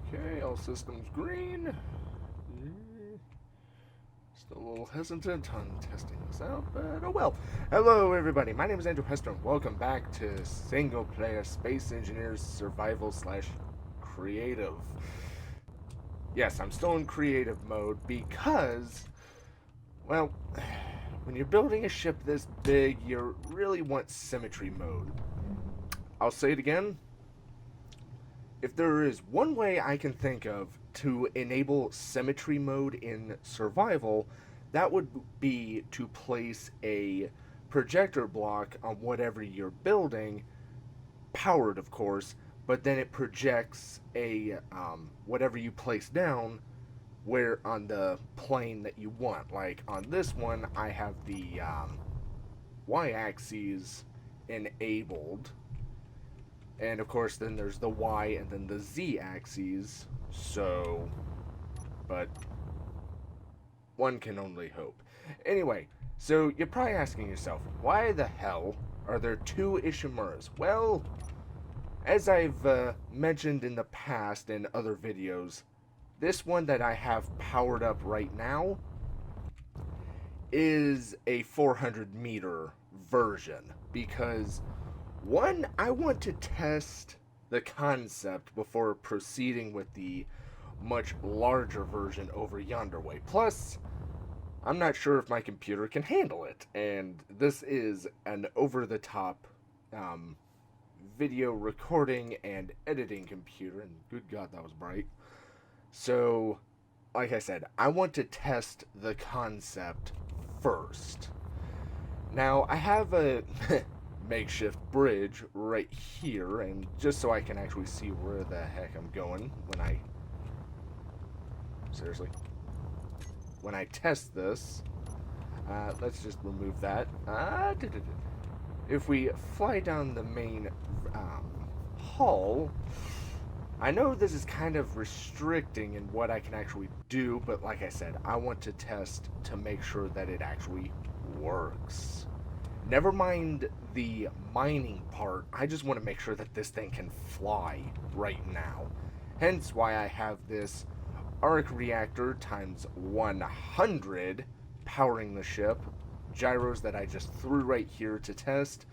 Okay, all systems green. Still a little hesitant on testing this out, but oh well. Hello everybody, my name is Andrew Hester and welcome back to Single Player Space Engineers Survival / Creative. Yes, I'm still in creative mode because, well, when you're building a ship this big, you really want symmetry mode. I'll say it again. If there is one way I can think of to enable symmetry mode in survival, that would be to place a projector block on whatever you're building, powered of course, but then it projects a whatever you place down where on the plane that you want. Like on this one, I have the y-axis enabled. And of course, then there's the Y and then the Z axes. So, but one can only hope. Anyway, so you're probably asking yourself, why the hell are there two Ishimuras? Well, as I've mentioned in the past in other videos, this one that I have powered up right now is a 400-meter version because one, I want to test the concept before proceeding with the much larger version over yonder way. Plus, I'm not sure if my computer can handle it, and this is an over-the-top video recording and editing computer, and good God, that was bright. So, like I said, I want to test the concept first. Now, I have a makeshift bridge right here, and just so I can actually see where the heck I'm going when I test this. Let's just remove that. If we fly down the main hull, I know this is kind of restricting in what I can actually do, but like I said, I want to test to make sure that it actually works. Never mind the mining part, I just want to make sure that this thing can fly right now. Hence why I have this arc reactor times 100 powering the ship, gyros that I just threw right here to test.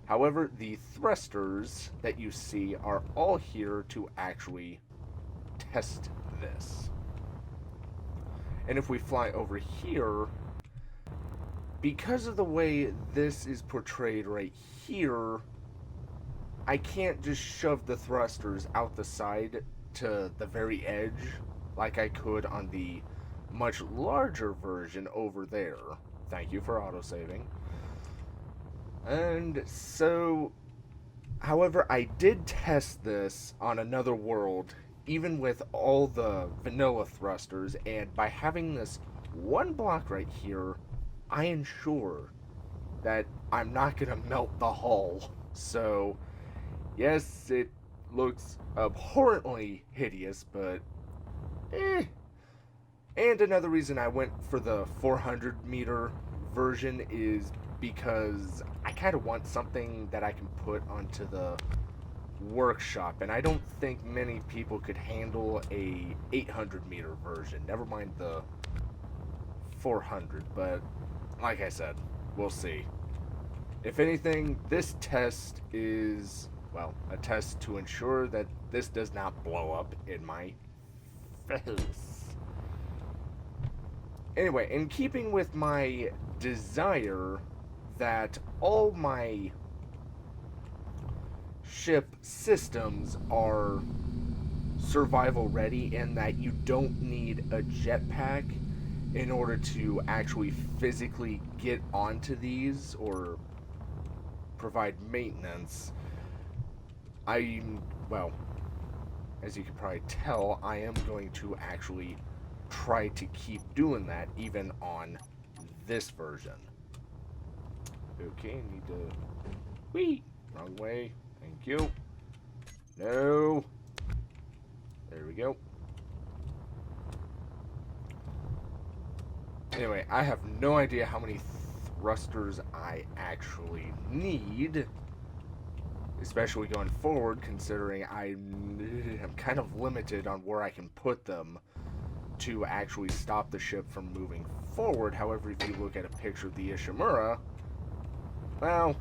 However, the thrusters that you see are all here to actually test this. And if we fly over here, because of the way this is portrayed right here, I can't just shove the thrusters out the side to the very edge like I could on the much larger version over there. Thank you for autosaving. And so, however, I did test this on another world, even with all the vanilla thrusters, and by having this one block right here, I ensure that I'm not going to melt the hull. So, yes, it looks abhorrently hideous, but And another reason I went for the 400-meter version is because I kind of want something that I can put onto the workshop, and I don't think many people could handle a 800-meter version, never mind the 400, but like I said, we'll see. If anything, this test is, well, a test to ensure that this does not blow up in my face. Anyway, in keeping with my desire that all my ship systems are survival ready and that you don't need a jetpack in order to actually physically get onto these or provide maintenance, well, as you can probably tell, I am going to actually try to keep doing that even on this version. Okay, need to... Whee! Wrong way. Thank you. No. There we go. Anyway, I have no idea how many thrusters I actually need. especially going forward, considering I'm kind of limited on where I can put them to actually stop the ship from moving forward. However, if you look at a picture of the Ishimura, well,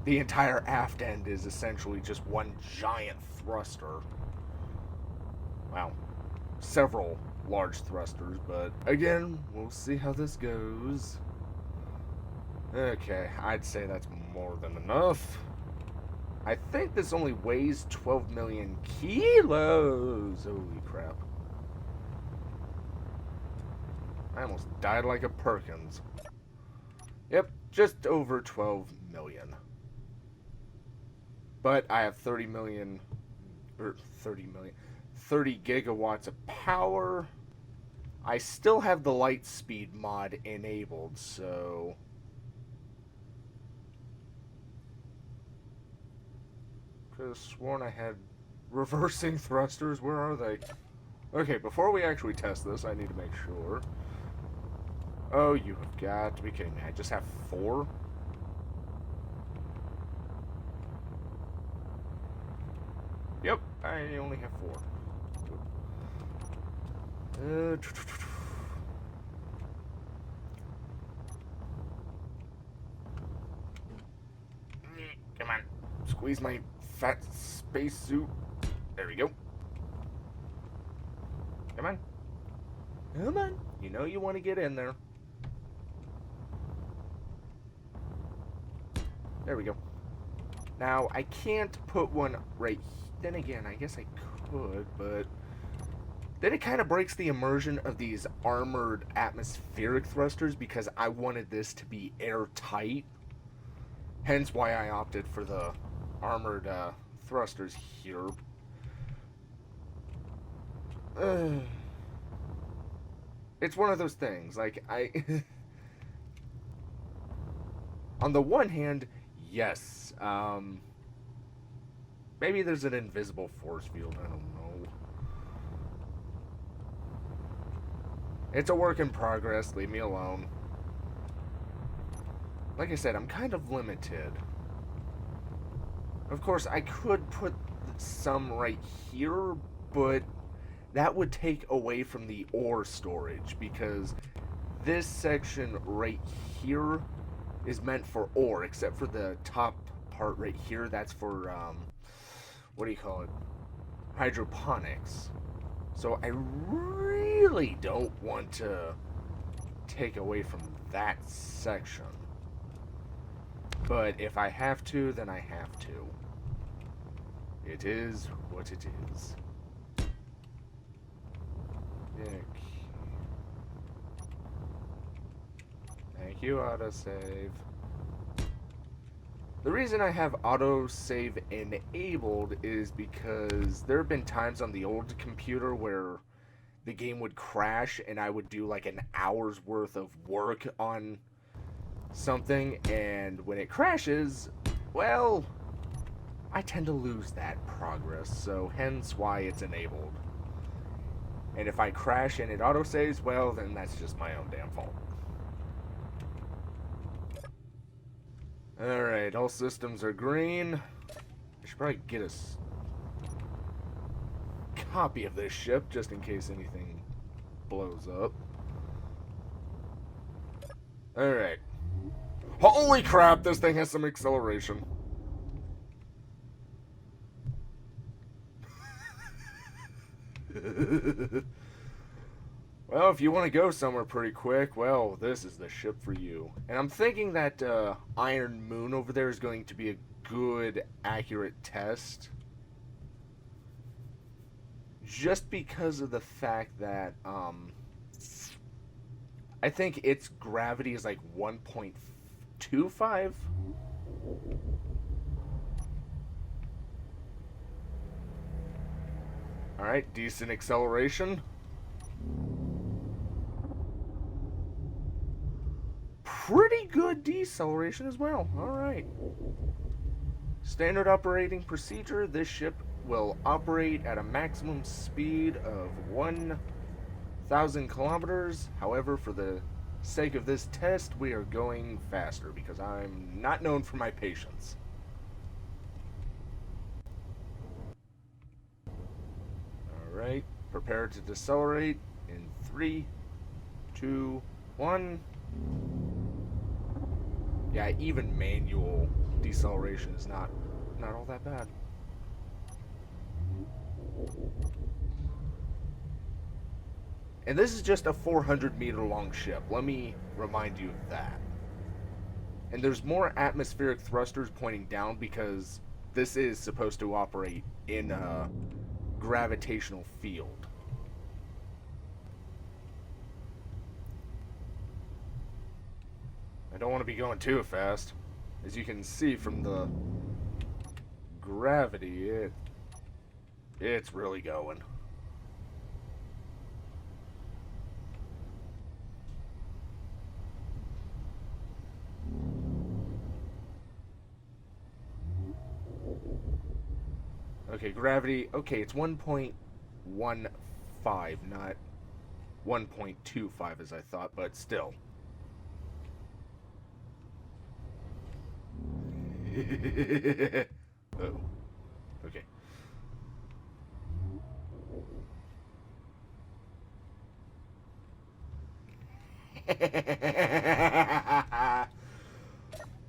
the entire aft end is essentially just one giant thruster. Wow, several large thrusters, but again, we'll see how this goes. Okay, I'd say that's more than enough. I think this only weighs 12 million kilos. Holy crap. I almost died like a Perkins. Yep, just over 12 million. But I have 30 gigawatts of power. I still have the light speed mod enabled, so could have sworn I had reversing thrusters. Where are they? Okay, before we actually test this, I need to make sure. Oh, you have got to be kidding me. I just have 4? Yep, I only have 4. Come on. Squeeze my fat space suit. There we go. Come on. Come on. You know you want to get in there. There we go. Now, I can't put one right here. Then again, I guess I could, but then it kind of breaks the immersion of these armored atmospheric thrusters because I wanted this to be airtight. Hence why I opted for the armored thrusters here. It's one of those things, like, on the one hand, yes, maybe there's an invisible force field, I don't know. It's a work in progress, leave me alone. Like I said, I'm kind of limited. Of course, I could put some right here, but that would take away from the ore storage, because this section right here is meant for ore, except for the top part right here, that's for, what do you call it? Hydroponics. So I really don't want to take away from that section. But if I have to, then I have to. It is what it is. Thank you, autosave. The reason I have autosave enabled is because there have been times on the old computer where the game would crash and I would do like an hour's worth of work on something, and when it crashes, well, I tend to lose that progress, so hence why it's enabled. And if I crash and it autosaves, well, then that's just my own damn fault. Alright, all systems are green. I should probably get a copy of this ship, just in case anything blows up. Alright. Holy crap, this thing has some acceleration. Well, if you want to go somewhere pretty quick, well, this is the ship for you. And I'm thinking that Iron Moon over there is going to be a good, accurate test. Just because of the fact that I think its gravity is like 1.25. Alright, decent acceleration. Pretty good deceleration as well. Alright. Standard operating procedure. This ship will operate at a maximum speed of 1,000 kilometers. However, for the sake of this test, we are going faster because I'm not known for my patience. Alright, prepare to decelerate in 3, 2, 1. Yeah, even manual deceleration is not all that bad. And this is just a 400-meter long ship. Let me remind you of that. And there's more atmospheric thrusters pointing down because this is supposed to operate in a gravitational field. I don't want to be going too fast. As you can see from the gravity, it's really going. Okay, gravity. Okay, it's 1.15, not 1.25 as I thought, but still. Oh, okay.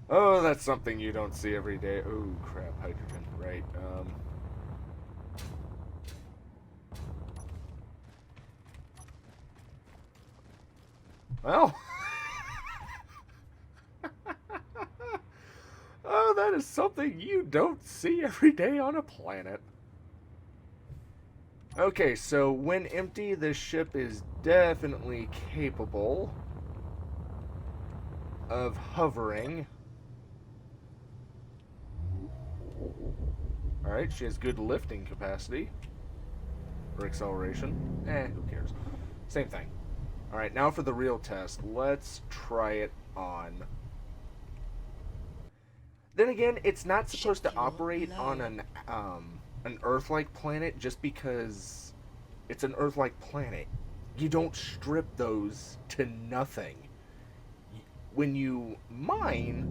Oh, that's something you don't see every day. Oh, crap, hydrogen. Right, well. Oh, that is something you don't see every day on a planet. Okay, so when empty, this ship is definitely capable of hovering. Alright, she has good lifting capacity. Or acceleration. Who cares? Same thing. Alright, now for the real test. Let's try it on. Then again, it's not supposed to operate on an Earth-like planet just because it's an Earth-like planet. You don't strip those to nothing. When you mine,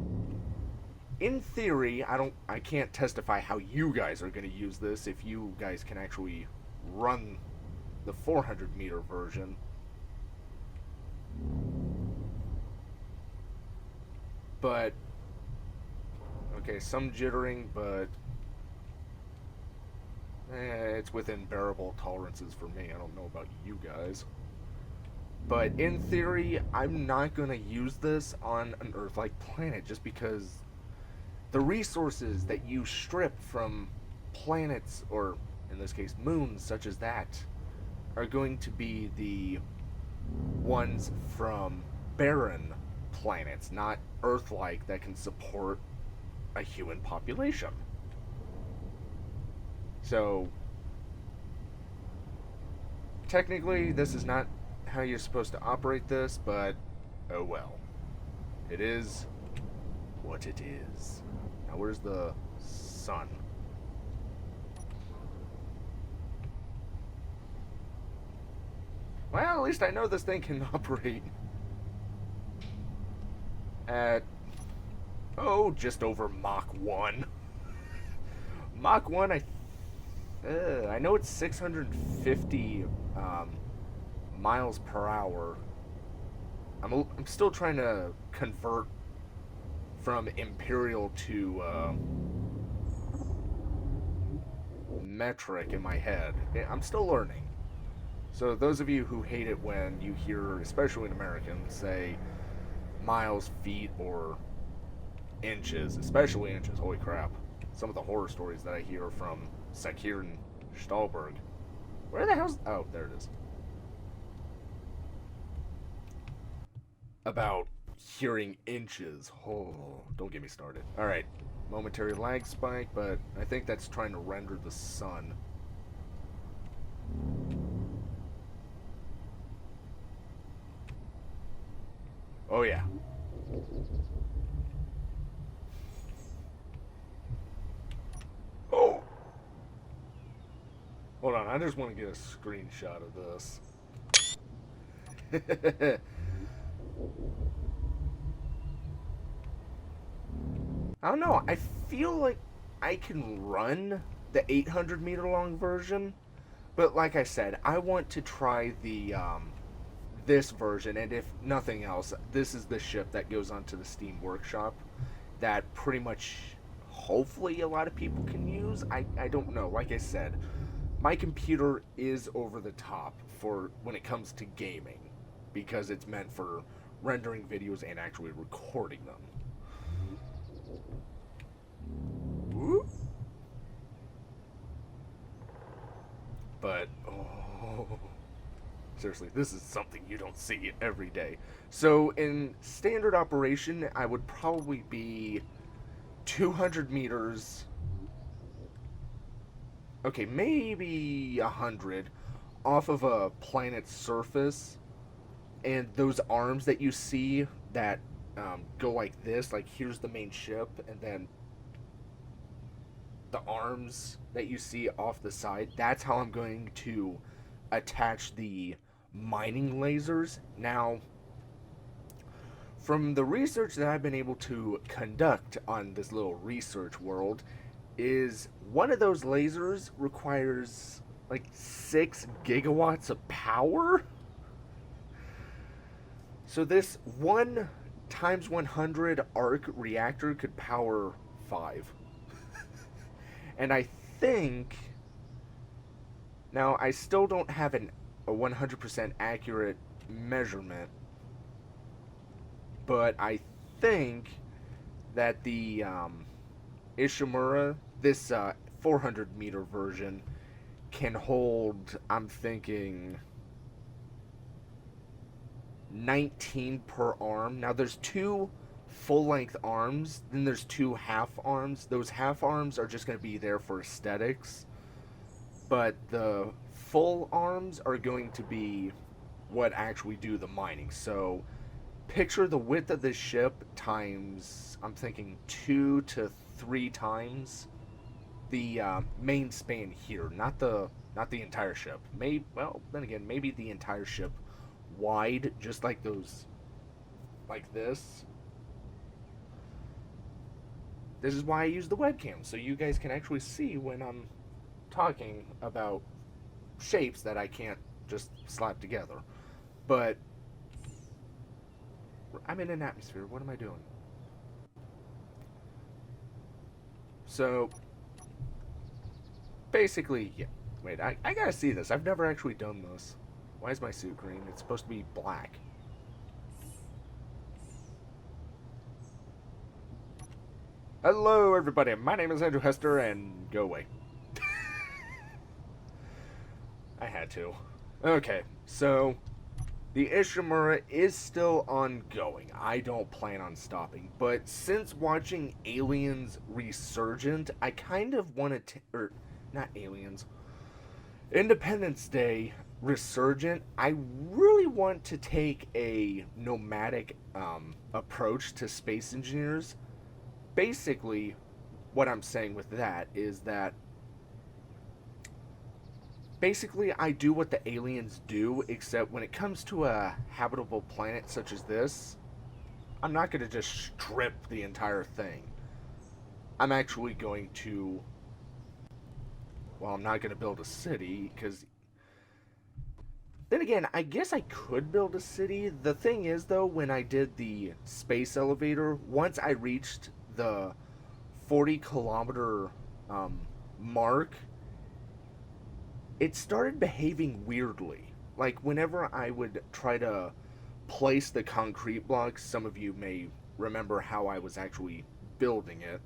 in theory, I can't testify how you guys are going to use this if you guys can actually run the 400-meter version. But okay, some jittering, but it's within bearable tolerances for me. I don't know about you guys. But in theory, I'm not going to use this on an Earth-like planet just because the resources that you strip from planets, or in this case moons such as that, are going to be the ones from barren planets, not Earth-like that can support a human population. So technically this is not how you're supposed to operate this, but oh well. It is what it is. Now where's the sun? Well, at least I know this thing can operate at, just over Mach 1. Mach 1, I know it's 650 miles per hour. I'm still trying to convert from imperial to metric in my head. I'm still learning. So those of you who hate it when you hear, especially in Americans, say miles, feet, or inches, especially inches, holy crap. Some of the horror stories that I hear from Sakir and Stahlberg. Where the hell's... Oh, there it is. About hearing inches. Oh, don't get me started. Alright, momentary lag spike, but I think that's trying to render the sun. Oh yeah. Oh! Hold on, I just want to get a screenshot of this. I don't know, I feel like I can run the 800-meter long version, But like I said, I want to try the this version, and if nothing else, this is the ship that goes onto the Steam Workshop that pretty much, hopefully, a lot of people can use. I don't know. Like I said, my computer is over the top for when it comes to gaming because it's meant for rendering videos and actually recording them. Whoop. But, oh, seriously, this is something you don't see every day. So, in standard operation, I would probably be 200 meters. Okay, maybe 100 off of a planet's surface. And those arms that you see that go like this, like here's the main ship, and then the arms that you see off the side, that's how I'm going to attach the mining lasers. Now, from the research that I've been able to conduct on this little research world, is one of those lasers requires like 6 gigawatts of power. So this 1 times 100 arc reactor could power 5. And I think, now I still don't have a 100% accurate measurement, but I think that the Ishimura, this 400 meter version, can hold, I'm thinking, 19 per arm. Now there's 2 full-length arms, then there's 2 half arms. Those half arms are just going to be there for aesthetics, but the full arms are going to be what actually do the mining. So picture the width of this ship times, I'm thinking 2 to 3 times the main span here, not the entire ship. Well, then again, maybe the entire ship wide, just like those, like this. This is why I use the webcam, so you guys can actually see when I'm talking about shapes that I can't just slap together. But I'm in an atmosphere. What am I doing? So basically, yeah. Wait, I gotta see this. I've never actually done this. Why is my suit green? It's supposed to be black. Hello, everybody. My name is Andrew Hester, and go away. I had to. Okay, so the Ishimura is still ongoing. I don't plan on stopping, but since watching Aliens Resurgent, I kind of wanted to, or not Aliens, Independence Day Resurgent, I really want to take a nomadic approach to space engineers. Basically, what I'm saying with that is that basically I do what the aliens do, except when it comes to a habitable planet such as this, I'm not going to just strip the entire thing. I'm actually going to, well, I'm not going to build a city, because then again, I guess I could build a city. The thing is, though, when I did the space elevator, once I reached the 40-kilometer mark, it started behaving weirdly. Like, whenever I would try to place the concrete blocks, some of you may remember how I was actually building it.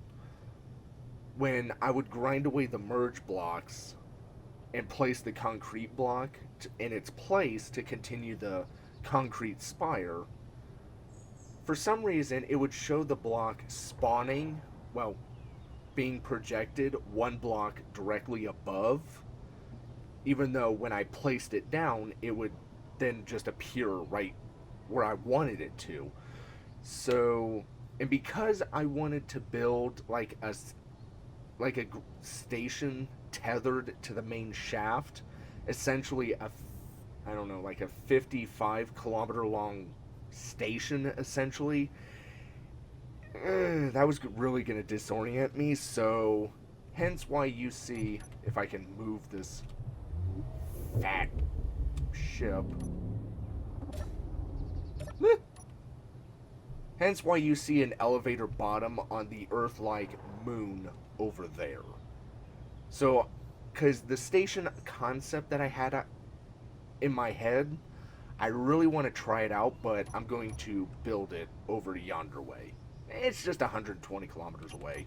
When I would grind away the merge blocks and place the concrete block in its place to continue the concrete spire, for some reason it would show the block spawning, well, being projected 1 block directly above, even though when I placed it down it would then just appear right where I wanted it to. So, and because I wanted to build like a station tethered to the main shaft, essentially I don't know, like a 55-kilometer long station, essentially, that was really going to disorient me. So hence why you see, if I can move this fat ship. Hence why you see an elevator bottom on the Earth-like moon over there. So, because the station concept that I had in my head, I really want to try it out, but I'm going to build it over yonder way. It's just 120 kilometers away.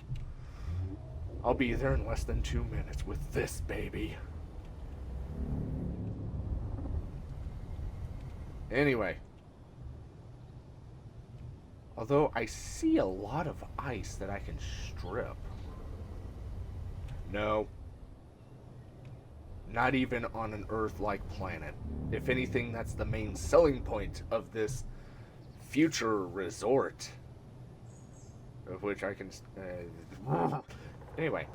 I'll be there in less than 2 minutes with this baby. Anyway. Although I see a lot of ice that I can strip. No. Not even on an Earth-like planet. If anything, that's the main selling point of this future resort. Of which I can... Anyway,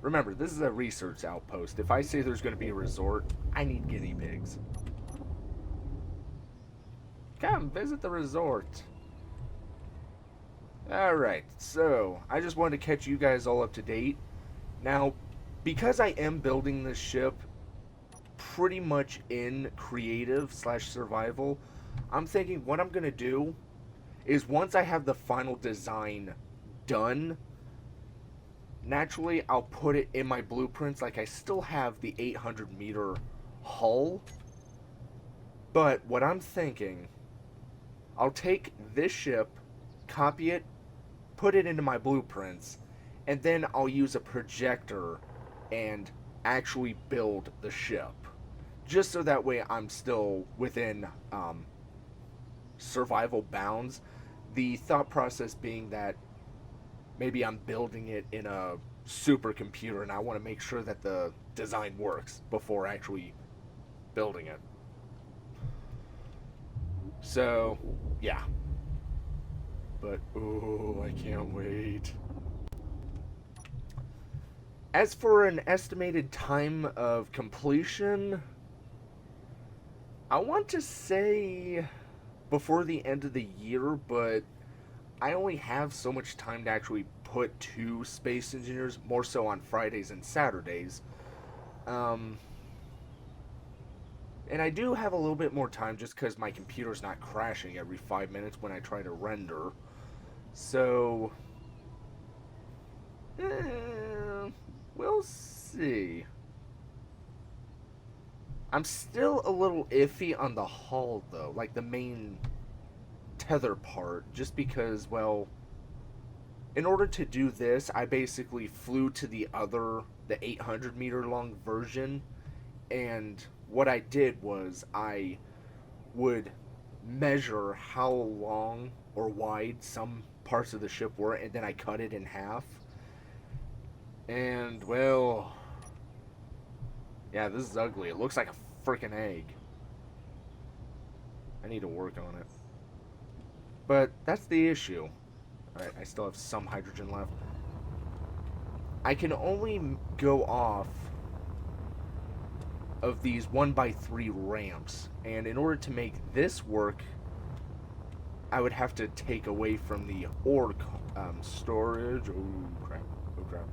remember, this is a research outpost. If I say there's going to be a resort, I need guinea pigs. Come, visit the resort. Alright, so, I just wanted to catch you guys all up to date. Now, because I am building this ship pretty much in creative/survival, I'm thinking what I'm going to do is once I have the final design done, naturally I'll put it in my blueprints. Like, I still have the 800-meter hull, but what I'm thinking, I'll take this ship, copy it, put it into my blueprints, and then I'll use a projector and actually build the ship. Just so that way I'm still within survival bounds. The thought process being that maybe I'm building it in a supercomputer and I want to make sure that the design works before actually building it. So, yeah. But, oh, I can't wait. As for an estimated time of completion, I want to say before the end of the year, but I only have so much time to actually put 2 space engineers, more so on Fridays and Saturdays. And I do have a little bit more time just because my computer's not crashing every 5 minutes when I try to render. So, we'll see. I'm still a little iffy on the hull, though, like the main tether part, just because, well, in order to do this, I basically flew to the 800-meter long version, and what I did was I would measure how long or wide some parts of the ship were, and then I cut it in half. And, well, yeah, this is ugly. It looks like a freaking egg. I need to work on it. But that's the issue. Alright, I still have some hydrogen left. I can only go off of these 1x3 ramps. And in order to make this work, I would have to take away from the ore storage. Oh, crap. Oh, crap.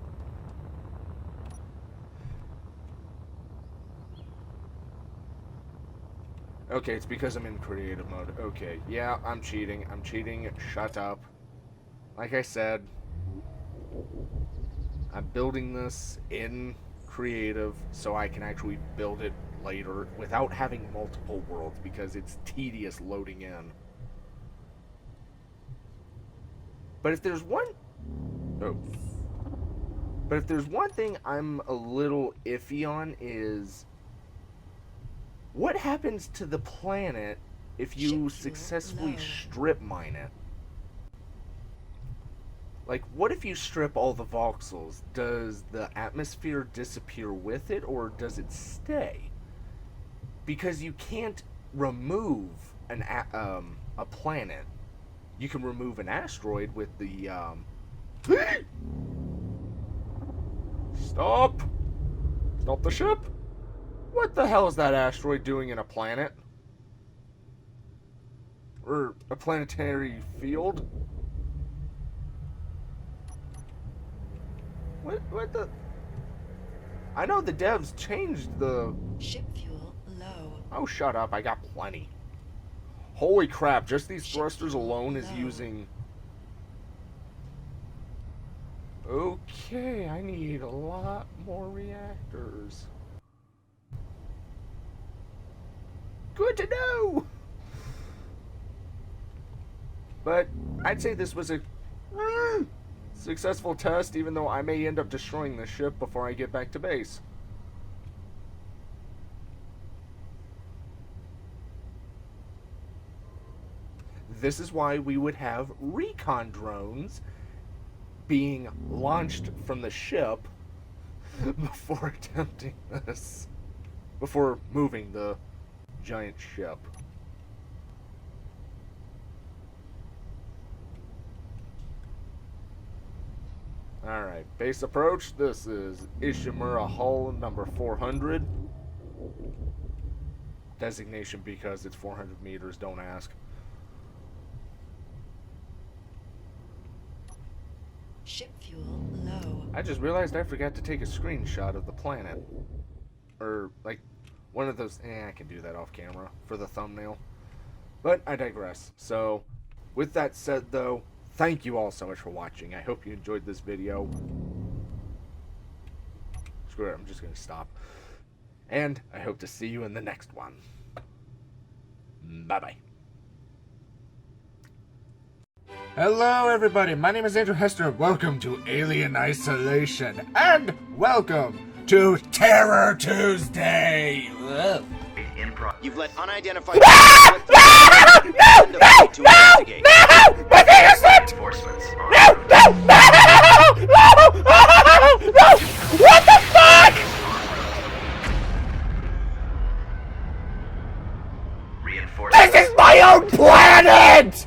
Okay, it's because I'm in creative mode. Okay, yeah, I'm cheating. I'm cheating. Shut up. Like I said, I'm building this in creative so I can actually build it later without having multiple worlds because it's tedious loading in. But if there's one... Oh. But if there's one thing I'm a little iffy on is... what happens to the planet if you successfully strip mine it? Like, what if you strip all the voxels? Does the atmosphere disappear with it, or does it stay? Because you can't remove a planet. You can remove an asteroid with the, Stop! Stop the ship! What the hell is that asteroid doing in a planet? Or a planetary field? What the... I know the devs changed the... Ship fuel Oh, shut up. I got plenty. Holy crap. Just these thrusters alone is using... Okay, I need a lot more reactors. Good to know! But I'd say this was a successful test, even though I may end up destroying the ship before I get back to base. This is why we would have recon drones being launched from the ship before attempting this. Before moving the giant ship. Alright, base approach. This is Ishimura hull number 400. Designation because it's 400 meters, don't ask. Ship fuel low. I just realized I forgot to take a screenshot of the planet. Or, like, one of those... I can do that off camera for the thumbnail. But I digress. So, with that said, though, thank you all so much for watching. I hope you enjoyed this video. Screw it, I'm just going to stop. And I hope to see you in the next one. Bye-bye. Hello everybody, my name is Andrew Hester. Welcome to Alien Isolation. And welcome to Terror Tuesday. Ugh. You've let unidentified to investigate. No! My finger slipped! No! What the fuck? This is my own planet!